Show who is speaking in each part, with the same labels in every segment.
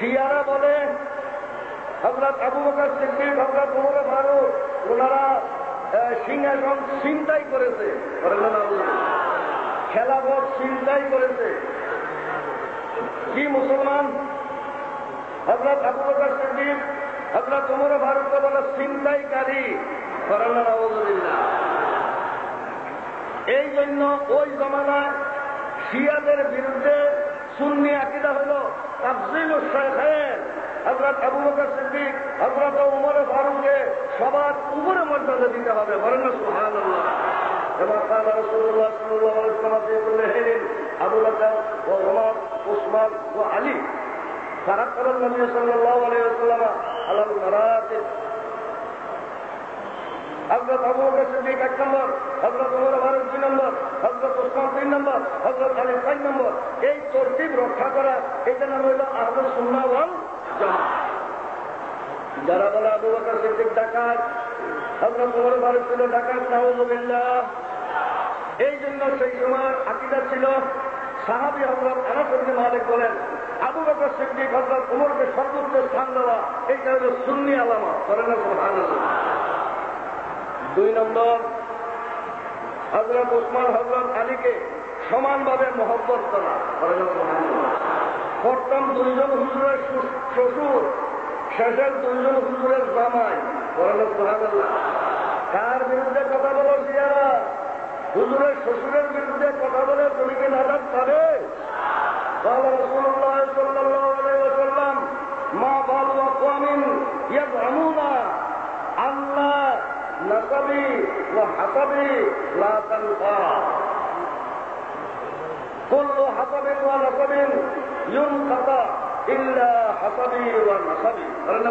Speaker 1: শিয়ারা বলে হযরত আবু বকর সিদ্দিক, হযরত ওমর ফারুক ওনারা সিংহাসন ছিনতাই করেছে, খেলাফত ছিনতাই করেছে। কি মুসলমান? হযরত আবু বকর সিদ্দিক, হযরত ওমর ফারুককে বলে ছিনতাইকারী। এই জন্য ওই জমানায় শিয়াদের বিরুদ্ধে সুন্নি আকীদা হল তাফজিলুশ শাইখাইন। হযরত আবু বকর সিদ্দিক, হযরত ওমর ফারুককে সবার উপরে মর্যাদা দিতে হবে। বলেন না সুবহানাল্লাহ। كما قال رسول الله صلى الله عليه وسلم في كل حين أبو بكر وعمر وعثمان وعلي فرقب النبي صلى الله عليه وسلم على المراتب। হযরত আবু বকর সিদ্দিক 1 নম্বর, হযরত ওমর ফারুক 2 নম্বর, হযরত ওসমান 3 নম্বর, হযরত আলী 4 নম্বর। এই তরতিব রক্ষা করা, এটা নাম হইল আহলে সুন্নাহ ওয়াল জামাত। যারা বলে আবু বকর সিদ্দিক ডাকাত, হযরত ওমর ফারুক ছিল ডাকাত, নাউযুবিল্লাহ। এই জন্য সেই সময় আকীদা ছিল, সাহাবী হযরত আনাস ইবনে মালিক বলেন আবু বকর সিদ্দিক হযরত ওমরকে সর্বোচ্চ স্থান দেওয়া, এইটা হল সুন্নি আলামত। বলেন না সুবহানাল্লাহ। 2 নম্বর, হযরত ওসমান হযরত আলীকে সমানভাবে মহব্বত করা। বলেন না সুবহানাল্লাহ। প্রথম 2 জন হুজুরের শ্বশুর, শেষের 2 জন হুজুরের জামাই। বলেন না সুবহানাল্লাহ। কার বিরুদ্ধে কথা বলো শিয়ারা? হুজুরের শ্বশুরের বিরুদ্ধে কথা বলে তুমি কি নাজাত পাবে? قال رسول الله صلى الله عليه وسلم ما بال أقوام يزعمون أن نسبي وحسبي لا تنفع كل حسب ونسب ينقطع إلا حسبي ونسبي।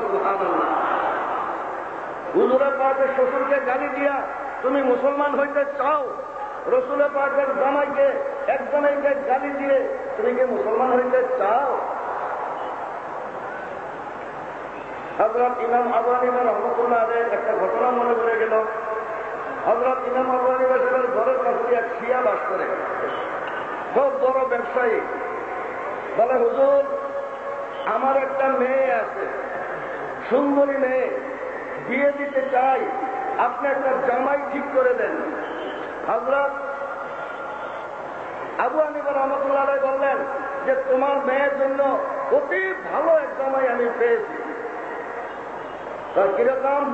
Speaker 1: سبحان الله। হুজুরের পাকের শ্বশুরকে গালি দিয়া তুমি মুসলমান হইতে চাও? রসুলের পাকের জামাইকে, এক জামাইকে গালি দিয়ে তুমি কি মুসলমান হইতে চাও? হযরত ইমাম আবু হানিফা রাহমাতুল্লাহ আলাইহি একটা ঘটনা মনে পড়ে গেল। হযরত ইমাম আবু হানিফা সাহেবের ঘরের কাছে এক শিয়া বাস করে, খুব বড় ব্যবসায়ী। বলে হুজুর, আমার একটা মেয়ে আছে, সুন্দরী মেয়ে, বিয়ে দিতে চাই, আপনি একটা জামাই ঠিক করে দেন। হযরত আবু হানিফা রাহমাতুল্লাহ আলাইহি বললেন যে তোমার মেয়ের জন্য অতি ভালো এক জামাই আমি পেয়েছি। কিরকম?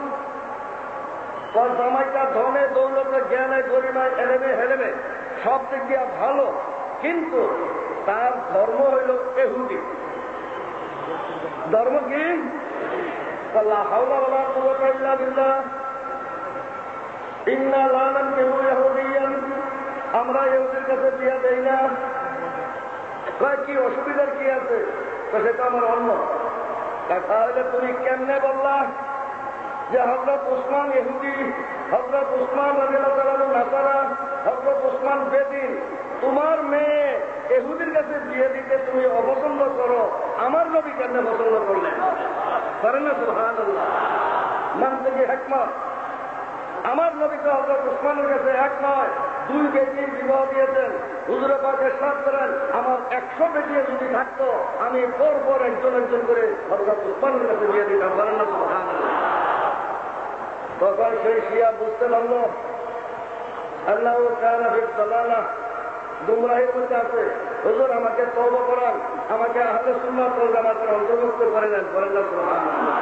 Speaker 1: তার জামাইটা ধনে দৌলতে জ্ঞানে গরিমায় এলেমে হেলেমে সব দিক দিয়া ভালো, কিন্তু তার ধর্ম হইল ইহুদি। ধর্ম কি? লা হাওলা ওয়ালা কুওয়াতা ইল্লা বিল্লাহ। ইন্না লা নানকিহু ইহুদিয়ান, আমরা ইহুদির কাছে বিয়া দেই না। কয় কি অসুবিধার কি আছে? সেটা আমার অন্য। তাহলে তুমি কেমনে বললা যে হযরত ওসমান ইহুদি, হযরত ওসমান রাদিয়াল্লাহু তাআলা নাসারা, হযরত ওসমান বেদিন, তোমার মেয়ে ইহুদির কাছে বিয়ে দিতে তুমি অপছন্দ করো, আমার নবী কেমনে পছন্দ করলেন? করেন না সুবহানাল্লাহ। মানতে কি হিকমত? আমার নবী তো হযরত ওসমানের কাছে এক নয়, 2 বেটির বিবাহ দিয়েছেন। হুজুরে পাক ইরশাদ করেন আমার 100 বেটি যদি থাকতো আমি পর একজন একজন করে হযরত ওসমানের কাছে বিয়ে দিতাম। করেন না সুবহানাল্লাহ। তখন সেই শিয়া বুঝতে পারলো আল্লাহ কানা ফি দালালাহ, গুমরাহির মধ্যে আছে। হুজুর আমাকে তওবা করান, আমাকে আহলে সুন্নাত ওয়াল জামাতের অন্তর্ভুক্ত করে নেন। বলেন না সুবহানাল্লাহ।